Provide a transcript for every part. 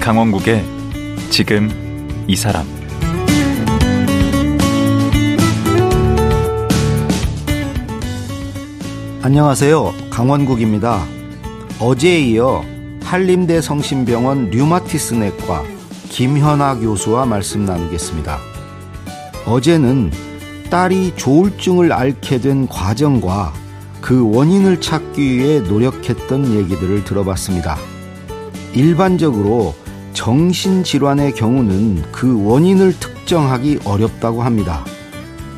강원국의 지금 이 사람. 안녕하세요. 강원국입니다. 어제에 이어 한림대 성심병원 류마티스내과 김현아 교수와 말씀 나누겠습니다. 어제는 딸이 조울증을 앓게 된 과정과 그 원인을 찾기 위해 노력했던 얘기들을 들어봤습니다. 일반적으로 정신질환의 경우는 그 원인을 특정하기 어렵다고 합니다.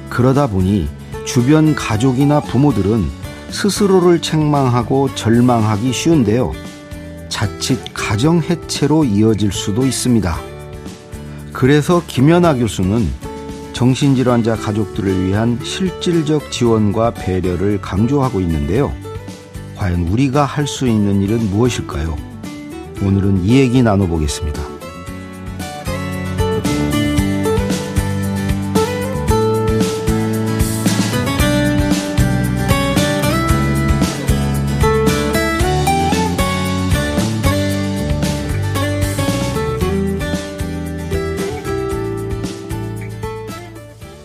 그러다 보니 주변 가족이나 부모들은 스스로를 책망하고 절망하기 쉬운데요. 자칫 가정 해체로 이어질 수도 있습니다. 그래서 김연아 교수는 정신질환자 가족들을 위한 실질적 지원과 배려를 강조하고 있는데요. 과연 우리가 할 수 있는 일은 무엇일까요? 오늘은 이 얘기 나눠보겠습니다.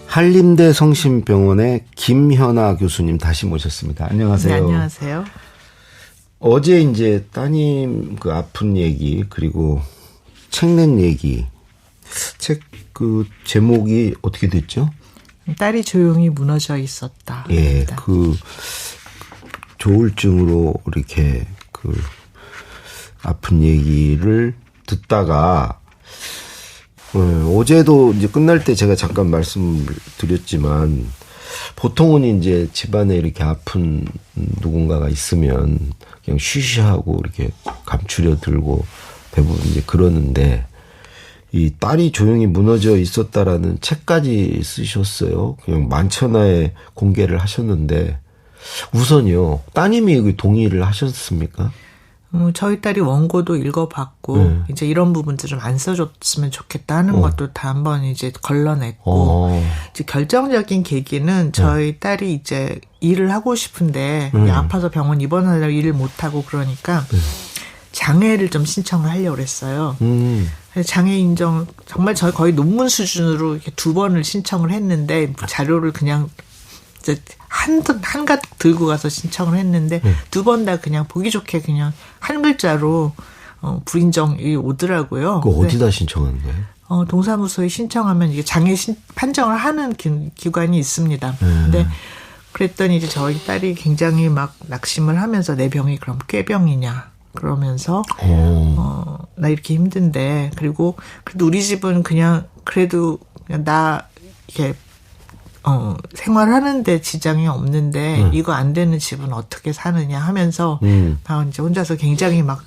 한림대 성심병원의 김현아 교수님 다시 모셨습니다. 안녕하세요. 네, 안녕하세요. 어제 이제 따님 그 아픈 얘기 그리고 책 낸 얘기, 책 그 제목이 어떻게 됐죠? 딸이 조용히 무너져 있었다. 예, 그 조울증으로 이렇게 그 아픈 얘기를 듣다가 어제도 이제 끝날 때 제가 잠깐 말씀을 드렸지만 보통은 이제 집안에 이렇게 아픈 누군가가 있으면 그냥 쉬쉬하고 이렇게 감추려 들고 대부분 이제 그러는데 이 딸이 조용히 무너져 있었다라는 책까지 쓰셨어요. 그냥 만천하에 공개를 하셨는데 우선요 따님이 동의를 하셨습니까? 저희 딸이 원고도 읽어봤고 이제 이런 부분들 좀 안 써줬으면 좋겠다 하는 것도 다 한번 이제 걸러냈고 이제 결정적인 계기는 저희 딸이 이제 일을 하고 싶은데 아파서 병원 입원하려고 일을 못하고 그러니까 장애를 좀 신청을 하려고 그랬어요. 장애 인정 정말 저희 거의 논문 수준으로 이렇게 2번을 신청을 했는데 자료를 그냥 한가득 들고 가서 신청을 했는데 2번 다 그냥 보기 좋게 그냥 한 글자로 불인정이 오더라고요. 그 어디다 신청하는 거예요? 동사무소에 신청하면 이게 장애 판정을 하는 기관이 있습니다. 근데 그랬더니 이제 저희 딸이 굉장히 막 낙심을 하면서 내 병이 그럼 꾀병이냐 그러면서 나 이렇게 힘든데 그리고 그래도 우리 집은 그냥 그래도 그냥 나 이렇게 생활하는데 지장이 없는데 이거 안 되는 집은 어떻게 사느냐 하면서 다 이제 혼자서 굉장히 막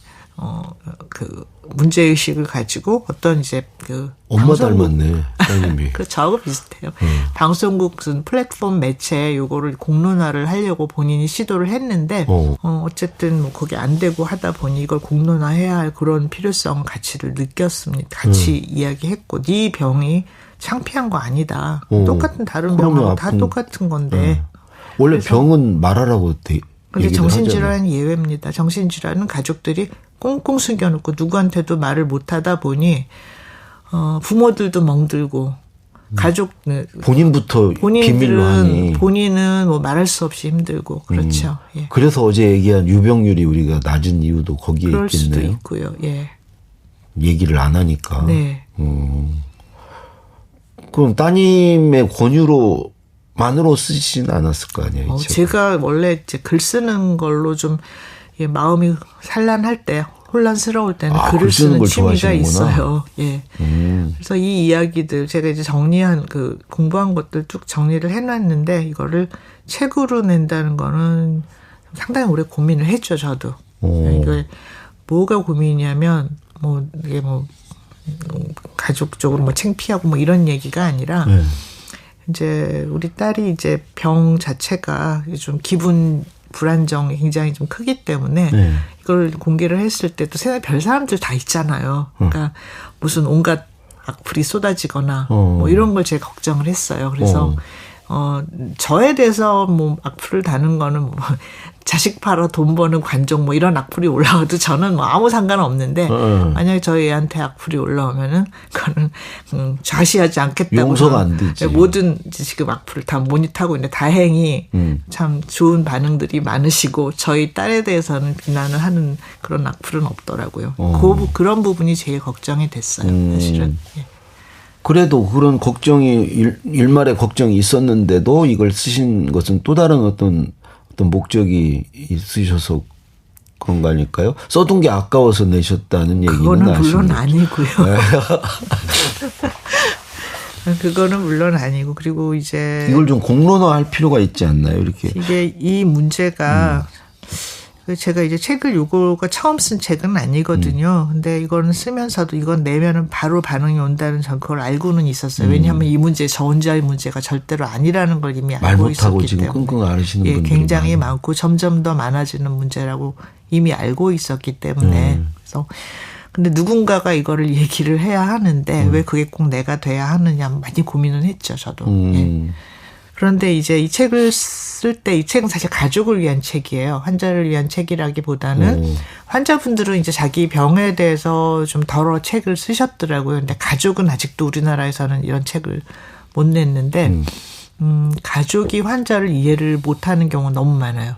그 문제의식을 가지고 어떤 이제 그 엄마 닮았네 따님이. 그 저하고 비슷해요. 방송국 무슨 플랫폼 매체 요거를 공론화를 하려고 본인이 시도를 했는데 어쨌든 뭐 그게 안 되고 하다 보니 이걸 공론화해야 할 그런 필요성 가치를 느꼈습니다. 같이 이야기했고 네 병이 창피한 거 아니다. 똑같은 다른 병하고 다 똑같은 건데. 원래 병은 말하라고 돼. 근데 정신질환은 예외입니다. 정신질환은 가족들이 꽁꽁 숨겨놓고 누구한테도 말을 못하다 보니 부모들도 멍들고 가족 본인부터 비밀로 하니 본인은 뭐 말할 수 없이 힘들고 그렇죠. 예. 그래서 어제 얘기한 유병률이 우리가 낮은 이유도 거기에 그럴 있겠네요. 수도 있고요. 예. 얘기를 안 하니까. 네. 그럼 따님의 권유로만으로 쓰시진 않았을 거 아니에요? 제가 원래 이제 글 쓰는 걸로 좀 마음이 산란할 때, 혼란스러울 때는 글을 쓰는 취미가 있어요. 예. 그래서 이 이야기들 제가 이제 정리한 그 공부한 것들 쭉 정리를 해놨는데 이거를 책으로 낸다는 거는 상당히 오래 고민을 했죠. 저도. 이게 뭐가 고민이냐면 뭐 이게 뭐 가족적으로 뭐 창피하고 뭐 이런 얘기가 아니라 이제 우리 딸이 이제 병 자체가 좀 기분 불안정이 굉장히 좀 크기 때문에 이걸 공개를 했을 때 또 세상에 별 사람들 다 있잖아요. 그러니까 무슨 온갖 악플이 쏟아지거나 뭐 이런 걸 제가 걱정을 했어요. 그래서 저에 대해서 뭐 악플을 다는 거는 뭐 자식 팔아 돈 버는 관종 뭐 이런 악플이 올라와도 저는 뭐 아무 상관 없는데 만약에 저희 애한테 악플이 올라오면은 그거는 좌시하지 않겠다고. 용서가 안 되지. 모든 지금 악플을 다 모니터하고 있는데 다행히 참 좋은 반응들이 많으시고 저희 딸에 대해서는 비난을 하는 그런 악플은 없더라고요. 그런 부분이 제일 걱정이 됐어요. 사실은. 예. 그래도 그런 걱정이 일말의 걱정이 있었는데도 이걸 쓰신 것은 또 다른 어떤 목적이 있으셔서 그런 거 아닐까요? 써둔 게 아까워서 내셨다는 얘기는 그거는 물론 아니고요. 그거는 물론 아니고 그리고 이제 이걸 좀 공론화할 필요가 있지 않나요? 이렇게 이게 이 문제가 제가 이제 책을 요거가 처음 쓴 책은 아니거든요. 근데 이거는 쓰면서도 이건 내면은 바로 반응이 온다는 전 그걸 알고는 있었어요. 왜냐하면 이 문제 저 혼자의 문제가 절대로 아니라는 걸 이미 알고 있었기 지금 때문에. 끙끙 앓으시는 분들이 굉장히 많고 점점 더 많아지는 문제라고 이미 알고 있었기 때문에. 그래서 근데 누군가가 이거를 얘기를 해야 하는데 왜 그게 꼭 내가 돼야 하느냐 많이 고민을 했죠. 저도. 예. 그런데 이제 이 책을 쓸 때 이 책은 사실 가족을 위한 책이에요. 환자를 위한 책이라기보다는 환자분들은 이제 자기 병에 대해서 좀 덜어 책을 쓰셨더라고요. 근데 가족은 아직도 우리나라에서는 이런 책을 못 냈는데 가족이 환자를 이해를 못하는 경우가 너무 많아요.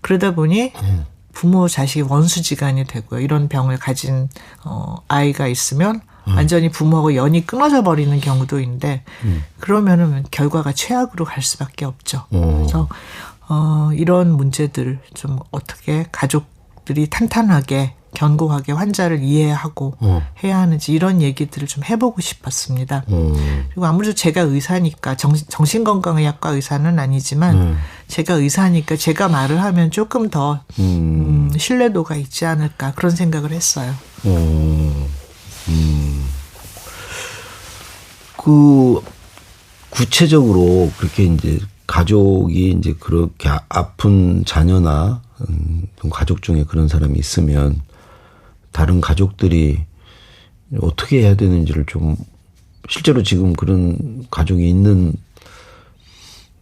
그러다 보니 부모 자식이 원수지간이 되고요. 이런 병을 가진 아이가 있으면 완전히 부모하고 연이 끊어져 버리는 경우도 있는데 그러면은 결과가 최악으로 갈 수밖에 없죠. 그래서 이런 문제들 좀 어떻게 가족들이 탄탄하게 견고하게 환자를 이해하고 해야 하는지 이런 얘기들을 좀 해보고 싶었습니다. 그리고 아무래도 제가 의사니까 정신건강의학과 의사는 아니지만 제가 의사니까 제가 말을 하면 조금 더 신뢰도가 있지 않을까 그런 생각을 했어요. 그 구체적으로 그렇게 이제 가족이 이제 그렇게 아픈 자녀나 가족 중에 그런 사람이 있으면 다른 가족들이 어떻게 해야 되는지를 좀 실제로 지금 그런 가족이 있는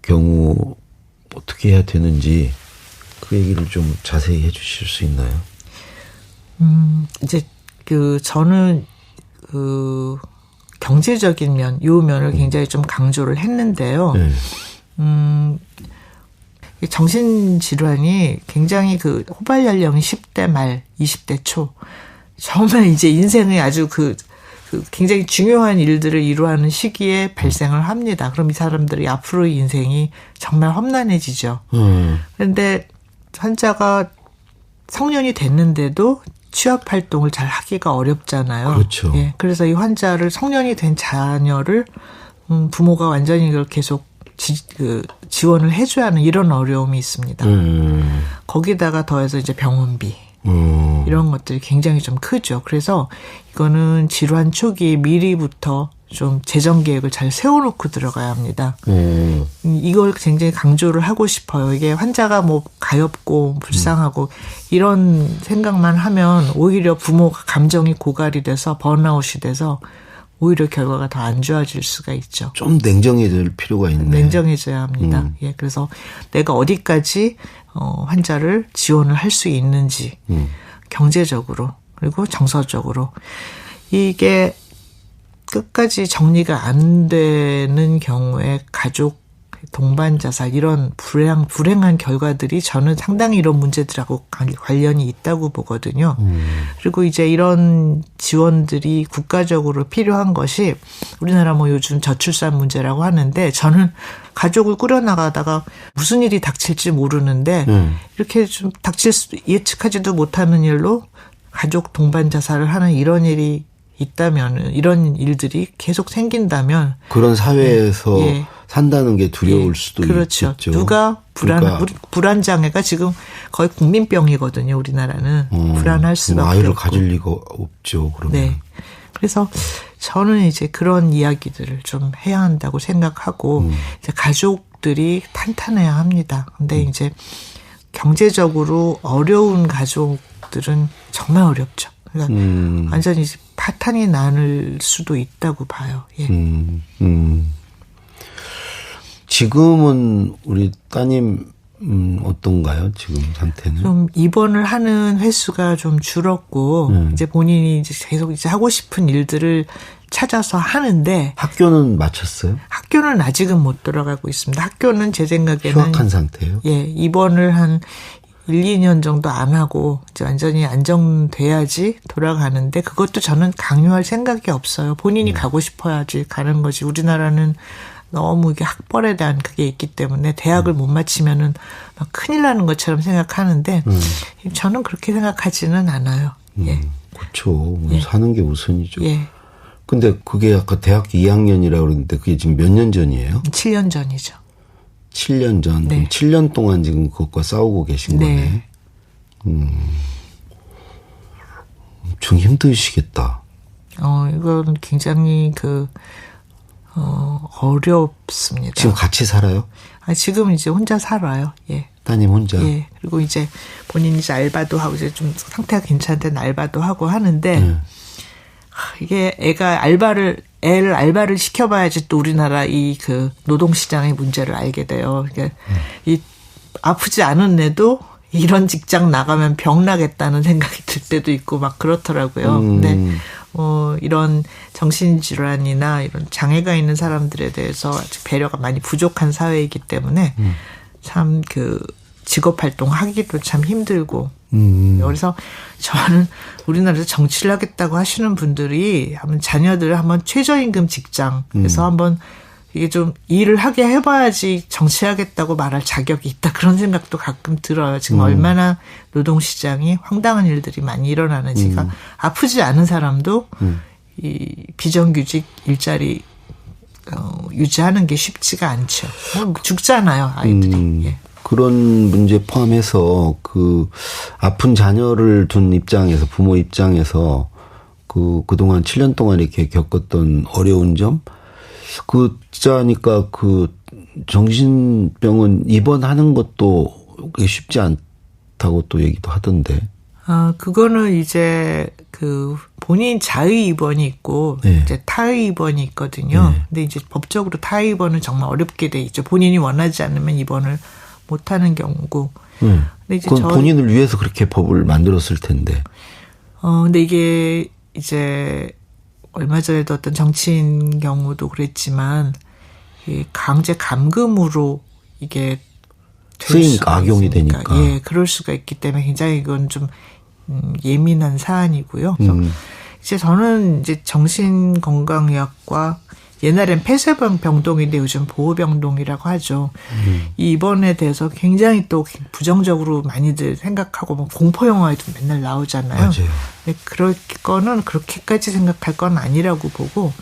경우 어떻게 해야 되는지 그 얘기를 좀 자세히 해 주실 수 있나요? 이제 저는 경제적인 면, 요 면을 굉장히 좀 강조를 했는데요. 정신질환이 굉장히 호발 연령이 10대 말, 20대 초. 정말 이제 인생의 아주 굉장히 중요한 일들을 이루어하는 시기에 발생을 합니다. 그럼 이 사람들이 앞으로의 인생이 정말 험난해지죠. 그런데 환자가 성년이 됐는데도 취업 활동을 잘 하기가 어렵잖아요. 그렇죠. 예. 그래서 이 환자를 성년이 된 자녀를 부모가 완전히 이걸 계속 지원을 해줘야 하는 이런 어려움이 있습니다. 거기다가 더해서 이제 병원비 이런 것들이 굉장히 좀 크죠. 그래서 이거는 질환 초기에 미리부터 좀 재정 계획을 잘 세워놓고 들어가야 합니다. 이걸 굉장히 강조를 하고 싶어요. 이게 환자가 뭐 가엾고 불쌍하고 이런 생각만 하면 오히려 부모가 감정이 고갈이 돼서 번아웃이 돼서 오히려 결과가 더 안 좋아질 수가 있죠. 좀 냉정해질 필요가 있네. 냉정해져야 합니다. 예, 그래서 내가 어디까지 환자를 지원을 할 수 있는지 경제적으로 그리고 정서적으로 이게 끝까지 정리가 안 되는 경우에 가족 동반 자살 이런 불행한 결과들이 저는 상당히 이런 문제들하고 관련이 있다고 보거든요. 그리고 이제 이런 지원들이 국가적으로 필요한 것이 우리나라 뭐 요즘 저출산 문제라고 하는데 저는 가족을 꾸려나가다가 무슨 일이 닥칠지 모르는데 이렇게 좀 예측하지도 못하는 일로 가족 동반 자살을 하는 이런 일이 있다면 이런 일들이 계속 생긴다면 그런 사회에서 산다는 게 두려울 수도 그렇죠. 있죠. 누가 불안 장애가 지금 거의 국민병이거든요. 우리나라는 불안할 수밖에 아이를 없고. 가질 리가 없죠. 그러면. 네. 그래서 저는 이제 그런 이야기들을 좀 해야 한다고 생각하고 이제 가족들이 탄탄해야 합니다. 근데 이제 경제적으로 어려운 가족들은 정말 어렵죠. 그러니까 완전히 파탄이 나는 수도 있다고 봐요. 예. 지금은 우리 따님 어떤가요? 지금 상태는? 좀 입원을 하는 횟수가 좀 줄었고 이제 본인이 이제 계속 이제 하고 싶은 일들을 찾아서 하는데 학교는 마쳤어요? 학교는 아직은 못 들어가고 있습니다. 학교는 제 생각에는 휴학한 상태예요? 예, 입원을 한 1, 2년 정도 안 하고 이제 완전히 안정돼야지 돌아가는데 그것도 저는 강요할 생각이 없어요. 본인이 가고 싶어야지 가는 거지. 우리나라는 너무 이게 학벌에 대한 그게 있기 때문에 대학을 못 마치면은 막 큰일 나는 것처럼 생각하는데 저는 그렇게 생각하지는 않아요. 예. 그렇죠. 예. 사는 게 우선이죠. 예. 근데 그게 아까 대학교 2학년이라고 그러는데 그게 지금 몇 년 전이에요? 7년 전이죠. 7년 전. 네. 그럼 7년 동안 지금 그것과 싸우고 계신 네. 거네. 좀 힘드시겠다. 이건 굉장히 어렵습니다. 지금 같이 살아요? 지금 이제 혼자 살아요. 예. 따님 혼자? 예. 그리고 이제 본인이 이제 알바도 하고 이제 좀 상태가 괜찮을 땐 알바도 하고 하는데 이게 애를 알바를 시켜봐야지 또 우리나라 이 노동시장의 문제를 알게 돼요. 그러니까 이 아프지 않은 애도 이런 직장 나가면 병 나겠다는 생각이 들 때도 있고 막 그렇더라고요. 근데 이런 정신질환이나 이런 장애가 있는 사람들에 대해서 아직 배려가 많이 부족한 사회이기 때문에 참 직업활동 하기도 참 힘들고. 그래서 저는 우리나라에서 정치를 하겠다고 하시는 분들이 한번 자녀들을 한번 최저임금 직장에서 한번 이게 좀 일을 하게 해봐야지 정치하겠다고 말할 자격이 있다. 그런 생각도 가끔 들어요. 지금 얼마나 노동시장이 황당한 일들이 많이 일어나는지가 아프지 않은 사람도 이 비정규직 일자리 유지하는 게 쉽지가 않죠. 죽잖아요, 아이들이. 예. 그런 문제 포함해서 아픈 자녀를 둔 입장에서 부모 입장에서 그동안 7년 동안 이렇게 겪었던 어려운 점 진짜니까 정신병원 입원하는 것도 쉽지 않다고 또 얘기도 하던데. 그거는 이제 본인 자의 입원이 있고 네. 이제 타의 입원이 있거든요. 네. 근데 이제 법적으로 타의 입원은 정말 어렵게 돼 있죠. 본인이 원하지 않으면 입원을 못 하는 경우고. 근데 이제 그건 본인을 위해서 그렇게 법을 만들었을 텐데. 근데 이게 이제 얼마 전에도 어떤 정치인 경우도 그랬지만 강제 감금으로 이게 악용이 되니까. 예, 그럴 수가 있기 때문에 굉장히 이건 좀 예민한 사안이고요. 그래서 이제 저는 이제 정신건강의학과 옛날엔 폐쇄병동인데 요즘 보호병동이라고 하죠. 이 입원에 대해서 굉장히 또 부정적으로 많이들 생각하고 공포영화에도 맨날 나오잖아요. 맞아요. 그럴 거는 그렇게까지 생각할 건 아니라고 보고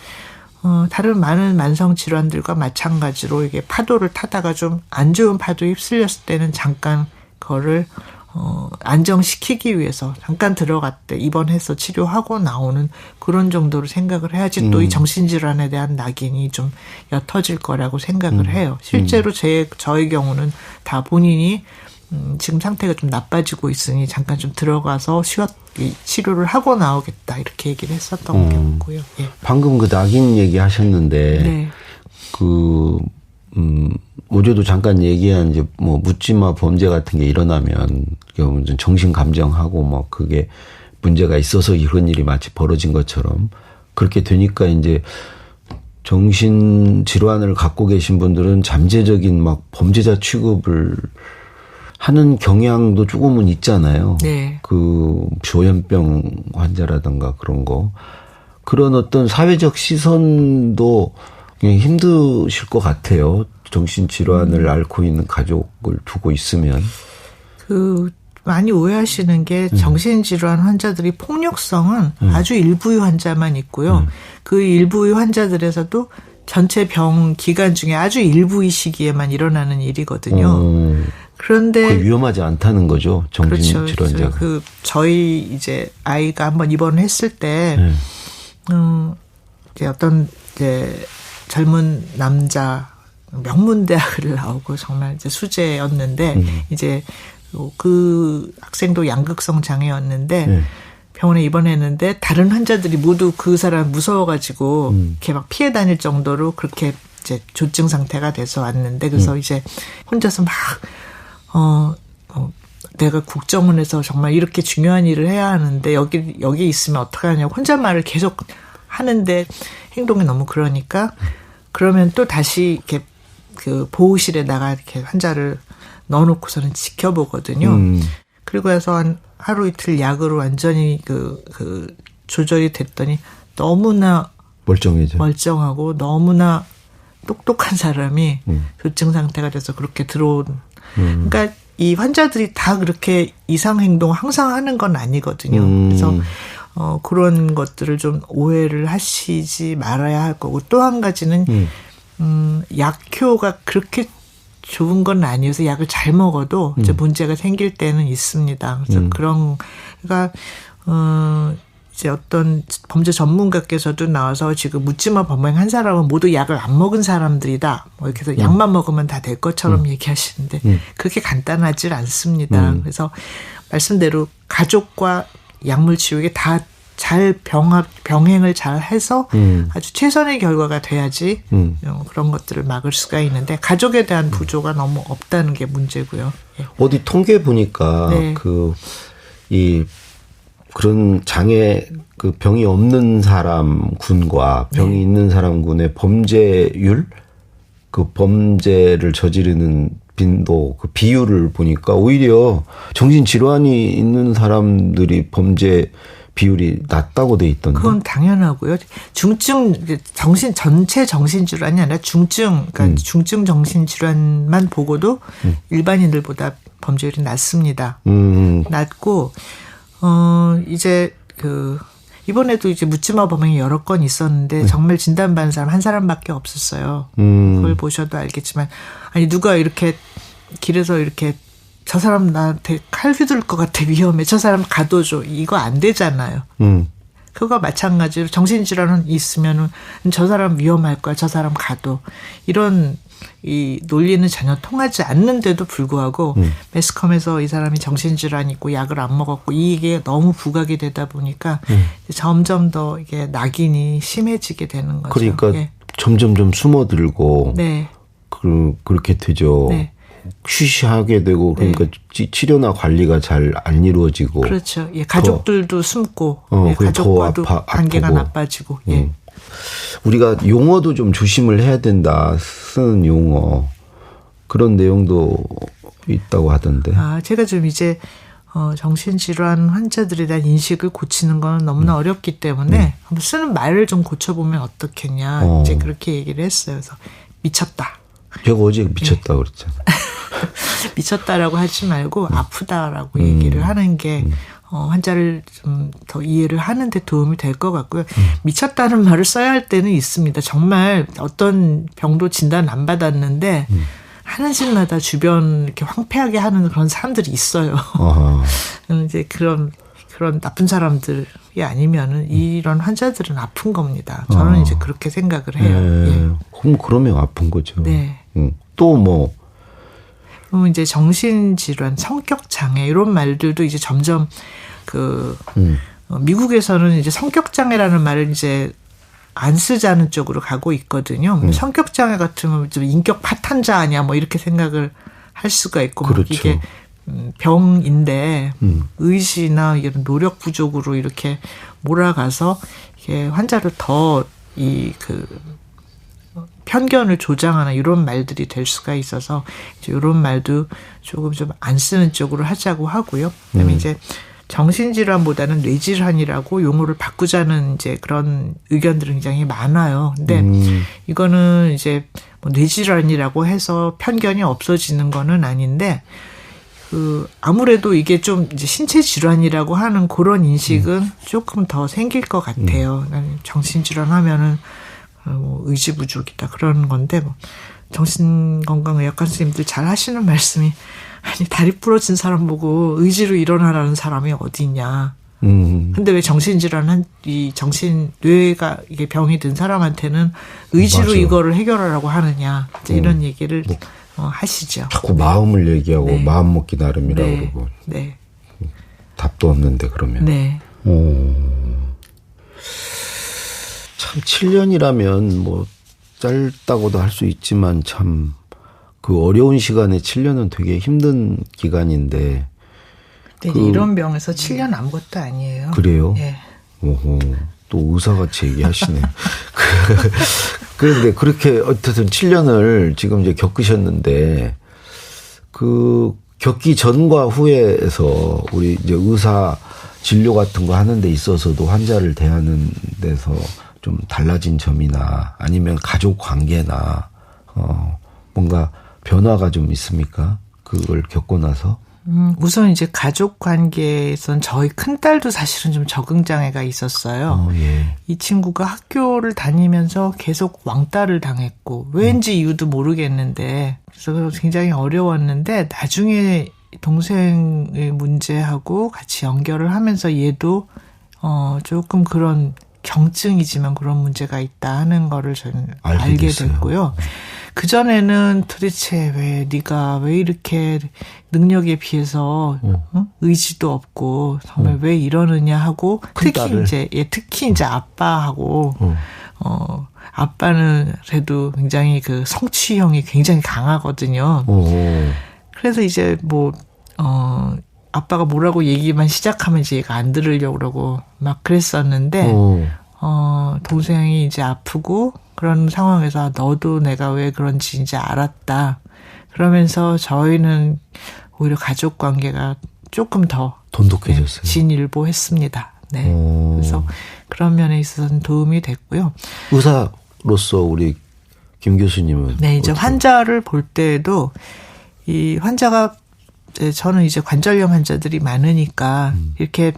다른 많은 만성 질환들과 마찬가지로 이게 파도를 타다가 좀 안 좋은 파도에 휩쓸렸을 때는 잠깐 그거를 안정시키기 위해서 잠깐 들어갔대 입원해서 치료하고 나오는 그런 정도로 생각을 해야지 또 이 정신질환에 대한 낙인이 좀 옅어질 거라고 생각을 해요. 실제로 저의 경우는 다 본인이 지금 상태가 좀 나빠지고 있으니 잠깐 좀 들어가서 치료를 하고 나오겠다 이렇게 얘기를 했었던 경우고요. 예. 방금 낙인 얘기하셨는데 네. 어제도 잠깐 얘기한 이제 묻지마 범죄 같은 게 일어나면 정신 감정하고 그게 문제가 있어서 이런 일이 마치 벌어진 것처럼 그렇게 되니까 이제 정신 질환을 갖고 계신 분들은 잠재적인 범죄자 취급을 하는 경향도 조금은 있잖아요. 네. 조현병 환자라든가 그런 거. 그런 어떤 사회적 시선도 그냥 힘드실 것 같아요. 정신질환을 앓고 있는 가족을 두고 있으면. 많이 오해하시는 게 정신질환 환자들이 폭력성은 아주 일부의 환자만 있고요. 그 일부의 환자들에서도 전체 병 기간 중에 아주 일부의 시기에만 일어나는 일이거든요. 그런데 위험하지 않다는 거죠. 정신질환자가. 그렇죠. 저희 이제 아이가 한번 입원을 했을 때 이제 어떤 이제 젊은 남자 명문대학을 나오고 정말 이제 수재였는데 이제 그 학생도 양극성 장애였는데 병원에 입원했는데 다른 환자들이 모두 그 사람 무서워가지고 이렇게 막 피해 다닐 정도로 그렇게 이제 조증 상태가 돼서 왔는데 그래서 이제 혼자서 막 내가 국정원에서 정말 이렇게 중요한 일을 해야 하는데 여기 있으면 어떡하냐고 혼잣말을 계속 하는데 행동이 너무 그러니까 그러면 또 다시 이렇게 그 보호실에다가 이렇게 환자를 넣어놓고서는 지켜보거든요. 그리고 해서 한 하루 이틀 약으로 완전히 그 조절이 됐더니 너무나 멀쩡하고 너무나 똑똑한 사람이 조증 상태가 돼서 그렇게 들어온. 그러니까 이 환자들이 다 그렇게 이상 행동을 항상 하는 건 아니거든요. 그래서 그런 것들을 좀 오해를 하시지 말아야 할 거고 또 한 가지는 약효가 그렇게 좋은 건 아니어서 약을 잘 먹어도 이제 문제가 생길 때는 있습니다. 그래서 그러니까 이제 어떤 범죄 전문가께서도 나와서 지금 묻지마 범행 한 사람은 모두 약을 안 먹은 사람들이다. 뭐 이렇게 해서 약만 먹으면 다 될 것처럼 얘기하시는데 그렇게 간단하지 않습니다. 그래서 말씀대로 가족과 약물 치료에 다 잘 병행을 잘 해서 아주 최선의 결과가 돼야지 그런 것들을 막을 수가 있는데 가족에 대한 부조가 너무 없다는 게 문제고요. 예. 어디 통계 보니까 네. 그런 장애 그 병이 없는 사람 군과 병이 있는 사람 군의 범죄율 그 범죄를 저지르는 빈도 그 비율을 보니까 오히려 정신질환이 있는 사람들이 범죄 비율이 낮다고 돼 있던데. 그건 당연하고요. 중증 전체 정신질환이 아니라 중증 그러니까 중증 정신질환만 보고도 일반인들보다 범죄율이 낮습니다. 낮고 이제 이번에도 이제 묻지마 범행이 여러 건 있었는데 정말 진단받은 사람 한 사람밖에 없었어요. 그걸 보셔도 알겠지만 아니 누가 이렇게 길에서 이렇게 저 사람 나한테 칼 휘둘 것 같아 위험해. 저 사람 가둬줘. 이거 안 되잖아요. 그거 마찬가지로 정신질환은 있으면은 저 사람 위험할 거야. 저 사람 가둬. 이런 이 논리는 전혀 통하지 않는데도 불구하고 매스컴에서 이 사람이 정신질환이 있고 약을 안 먹었고 이게 너무 부각이 되다 보니까 점점 더 이게 낙인이 심해지게 되는 거죠. 그러니까 예. 점점 숨어들고 네. 그렇게 되죠. 네. 쉬쉬하게 되고 그러니까 네. 치료나 관리가 잘 안 이루어지고 그렇죠. 예, 가족들도 숨고 예, 가족과도 관계가 나빠지고 예. 우리가 용어도 좀 조심을 해야 된다. 쓰는 용어 그런 내용도 있다고 하던데. 제가 좀 이제 정신질환 환자들에 대한 인식을 고치는 건 너무나 어렵기 때문에 한번 쓰는 말을 좀 고쳐보면 어떻겠냐 이제 그렇게 얘기를 했어요. 그래서 미쳤다. 제가 어제 미쳤다 그랬잖아. 미쳤다라고 하지 말고 아프다라고 얘기를 하는 게 환자를 좀 더 이해를 하는 데 도움이 될 것 같고요. 미쳤다는 말을 써야 할 때는 있습니다. 정말 어떤 병도 진단 안 받았는데 하는 짓마다 주변 이렇게 황폐하게 하는 그런 사람들이 있어요. 이제 그런 나쁜 사람들이 아니면은 이런 환자들은 아픈 겁니다. 저는 이제 그렇게 생각을 해요. 네. 예. 그러면 아픈 거죠. 네. 또 뭐? 그럼 이제 정신질환, 성격장애 이런 말들도 이제 점점 미국에서는 이제 성격장애라는 말을 이제 안 쓰자는 쪽으로 가고 있거든요. 성격장애 같으면 좀 인격 파탄자 아니야 뭐 이렇게 생각을 할 수가 있고 그렇죠. 이게 병인데 의지나 이런 노력 부족으로 이렇게 몰아가서 이게 환자를 더 편견을 조장하는 이런 말들이 될 수가 있어서 이제 이런 말도 조금 좀 안 쓰는 쪽으로 하자고 하고요. 그다음에 이제 정신질환보다는 뇌질환이라고 용어를 바꾸자는 이제 그런 의견들이 굉장히 많아요. 근데 이거는 이제 뭐 뇌질환이라고 해서 편견이 없어지는 거는 아닌데 아무래도 이게 좀 이제 신체 질환이라고 하는 그런 인식은 조금 더 생길 것 같아요. 정신질환 하면은 뭐 의지 부족이다 그런 건데 뭐 정신건강의학과 선생님들 잘 하시는 말씀이 아니 다리 부러진 사람 보고 의지로 일어나라는 사람이 어디 있냐. 근데 왜 뇌가 이게 병이 든 사람한테는 의지로 맞아. 이거를 해결하라고 하느냐. 이런 얘기를 하시죠. 자꾸 마음을 얘기하고 네. 마음 먹기 나름이라고 네. 그러고. 네. 답도 없는데 그러면. 네. 참 7년이라면 뭐 짧다고도 할 수 있지만 참 그 어려운 시간에 7년은 되게 힘든 기간인데. 근데 이런 병에서 7년 아무것도 아니에요. 그래요? 예. 오호. 또 의사같이 얘기하시네. 그런데 그렇게 어쨌든 7년을 지금 이제 겪으셨는데 그 겪기 전과 후에서 우리 이제 의사 진료 같은 거 하는 데 있어서도 환자를 대하는 데서 좀 달라진 점이나 아니면 가족 관계나 뭔가 변화가 좀 있습니까? 그걸 겪고 나서? 우선 이제 가족 관계에선 저희 큰딸도 사실은 좀 적응장애가 있었어요. 예. 이 친구가 학교를 다니면서 계속 왕따를 당했고 왠지 이유도 모르겠는데 그래서 굉장히 어려웠는데 나중에 동생의 문제하고 같이 연결을 하면서 얘도 조금 그런 경증이지만 그런 문제가 있다 하는 거를 저는 알게 됐고요. 그전에는 도대체 네가 왜 이렇게 능력에 비해서 의지도 없고 정말 왜 이러느냐 하고 특히 이제 아빠하고 아빠는 그래도 굉장히 그 성취형이 굉장히 강하거든요. 그래서 이제 아빠가 뭐라고 얘기만 시작하면 이제 얘가 안 들으려고 그러고 막 그랬었는데 동생이 이제 아프고 그런 상황에서 너도 내가 왜 그런지 이제 알았다. 그러면서 저희는 오히려 가족 관계가 조금 더 돈독해졌어요. 네, 진일보했습니다. 네. 그래서 그런 면에 있어서는 도움이 됐고요. 의사로서 우리 김 교수님은 네, 이제 환자를 볼 때에도 이 환자가 저는 이제 관절염 환자들이 많으니까 이렇게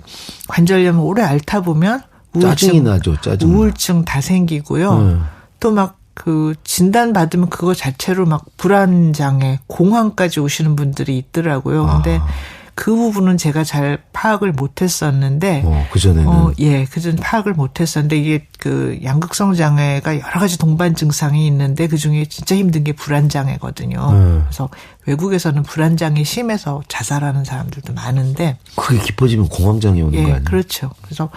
관절염을 오래 앓다 보면 짜증이 나죠. 짜증. 우울증 다 생기고요. 또 막 그 진단 받으면 그거 자체로 막 불안장애, 공황까지 오시는 분들이 있더라고요. 근데 그 부분은 제가 잘 파악을 못했었는데, 그전에는 예, 그전 파악을 못했었는데 이게 그 양극성 장애가 여러 가지 동반 증상이 있는데 그 중에 진짜 힘든 게 불안장애거든요. 그래서 외국에서는 불안장애 심해서 자살하는 사람들도 많은데, 그게 깊어지면 공황장애 오는 거 아니에요? 그렇죠. 그래서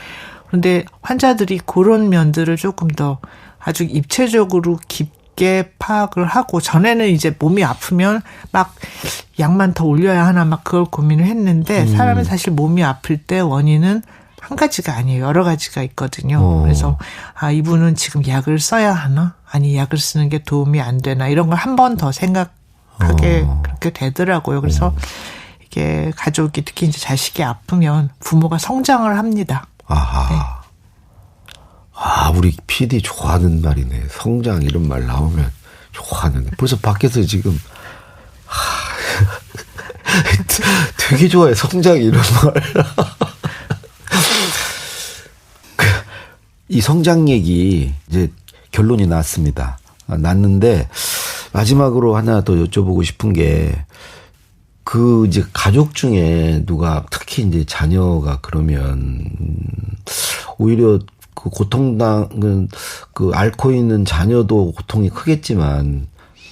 그런데 환자들이 그런 면들을 조금 더 아주 입체적으로 깊게 파악을 하고 전에는 이제 몸이 아프면 막 약만 더 올려야 하나 막 그걸 고민을 했는데 사람은 사실 몸이 아플 때 원인은 한 가지가 아니에요. 여러 가지가 있거든요. 그래서 이분은 지금 약을 써야 하나? 아니 약을 쓰는 게 도움이 안 되나? 이런 걸 한 번 더 생각하게 그렇게 되더라고요. 그래서 이게 가족이 특히 이제 자식이 아프면 부모가 성장을 합니다. 아하. 네. 우리 PD 좋아하는 말이네. 성장 이런 말 나오면 좋아하는데. 벌써 밖에서 지금, 되게 좋아해. 성장 이런 말. 이 성장 얘기, 이제 결론이 났습니다. 났는데, 마지막으로 하나 더 여쭤보고 싶은 게, 이제 가족 중에 누가 특히 이제 자녀가 그러면, 오히려 그 고통당은 앓고 있는 자녀도 고통이 크겠지만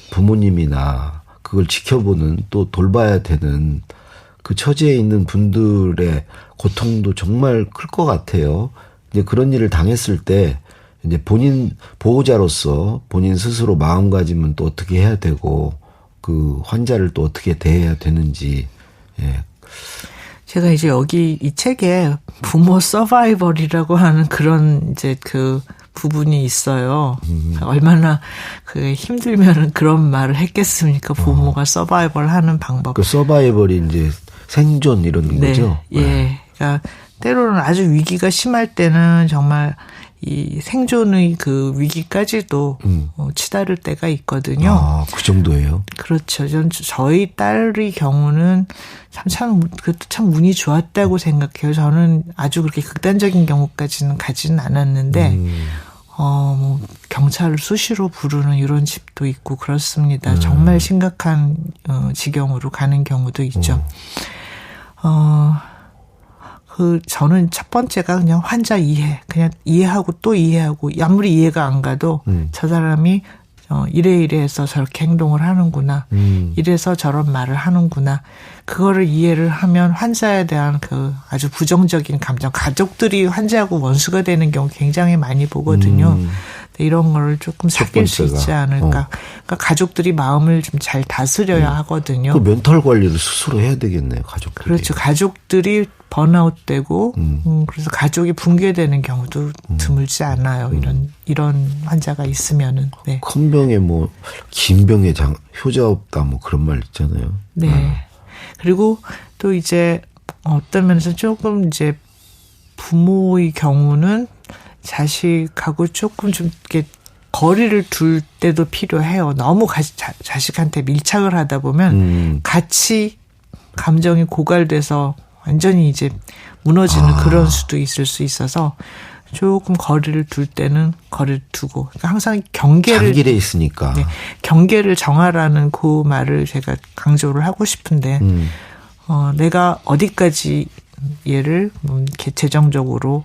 부모님이나 그걸 지켜보는 또 돌봐야 되는 그 처지에 있는 분들의 고통도 정말 클 것 같아요. 이제 그런 일을 당했을 때 이제 본인 보호자로서 본인 스스로 마음가짐은 또 어떻게 해야 되고 그 환자를 또 어떻게 대해야 되는지. 예. 제가 이제 여기 이 책에 부모 서바이벌이라고 하는 그런 이제 그 부분이 있어요. 얼마나 그 힘들면은 그런 말을 했겠습니까? 부모가 서바이벌 하는 방법. 그 서바이벌이 이제 생존 이런 거죠? 예. 그러니까 때로는 아주 위기가 심할 때는 정말 이 생존의 그 위기까지도 치달을 때가 있거든요. 그 정도예요? 그렇죠. 저희 딸의 경우는 참 운이 좋았다고 생각해요. 저는 아주 그렇게 극단적인 경우까지는 가지는 않았는데, 경찰을 수시로 부르는 이런 집도 있고 그렇습니다. 정말 심각한 지경으로 가는 경우도 있죠. 저는 첫 번째가 그냥 환자 이해, 그냥 이해하고 또 이해하고, 아무리 이해가 안 가도 저 사람이 이래해서 저렇게 행동을 하는구나. 이래서 저런 말을 하는구나. 그거를 이해를 하면 환자에 대한 그 아주 부정적인 감정, 가족들이 환자하고 원수가 되는 경우 굉장히 많이 보거든요. 이런 걸 조금 사귈 수 있지 않을까. 그러니까 가족들이 마음을 좀 잘 다스려야 하거든요. 그 멘탈 관리를 스스로 해야 되겠네요, 가족들이. 그렇죠. 가족들이 번아웃되고 그래서 가족이 붕괴되는 경우도 드물지 않아요. 이런 환자가 있으면은. 네. 큰 병에 뭐 긴 병에 효자 없다 뭐 그런 말 있잖아요. 네. 그리고 또 이제 어떤 면에서 조금 이제 부모의 경우는 자식하고 조금 좀 이렇게 거리를 둘 때도 필요해요. 너무 자식한테 밀착을 하다 보면 같이 감정이 고갈돼서 완전히 이제 무너지는 그런 수도 있을 수 있어서 조금 거리를 둘 때는 거리를 두고 그러니까 항상 경계를 장길에 있으니까 네, 경계를 정하라는 그 말을 제가 강조를 하고 싶은데 내가 어디까지 얘를 이렇게 재정적으로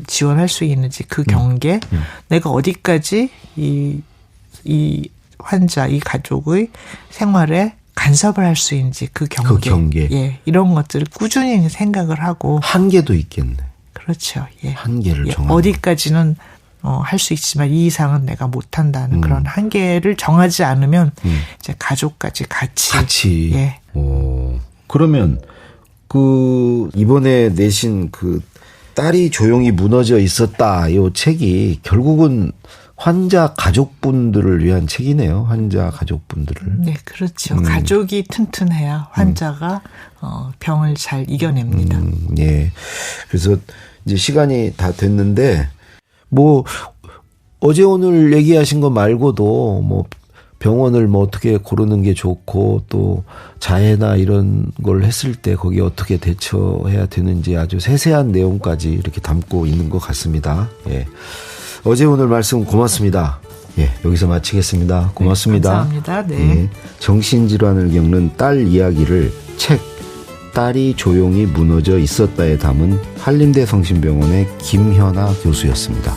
지원할 수 있는지 그 경계 내가 어디까지 이 환자 이 가족의 생활에 간섭을 할 수 있는지 그 경계. 예, 이런 것들을 꾸준히 생각을 하고 한계도 있겠네. 그렇죠. 예. 한계를 정하는. 어디까지는 할 수 있지만 이 이상은 내가 못한다는 그런 한계를 정하지 않으면 이제 가족까지 같이. 예. 오. 그러면 그 이번에 내신 그 딸이 조용히 무너져 있었다 이 책이 결국은 환자 가족분들을 위한 책이네요. 환자 가족분들을. 네, 그렇죠. 가족이 튼튼해야 환자가 병을 잘 이겨냅니다. 예. 그래서 이제 시간이 다 됐는데 뭐 어제 오늘 얘기하신 거 말고도 뭐 병원을 뭐 어떻게 고르는 게 좋고 또 자해나 이런 걸 했을 때 거기에 어떻게 대처해야 되는지 아주 세세한 내용까지 이렇게 담고 있는 것 같습니다. 예. 어제 오늘 말씀 고맙습니다. 예, 여기서 마치겠습니다. 고맙습니다. 네, 감사합니다. 네. 예, 정신질환을 겪는 딸 이야기를 책 딸이 조용히 무너져 있었다에 담은 한림대 성심병원의 김현아 교수였습니다.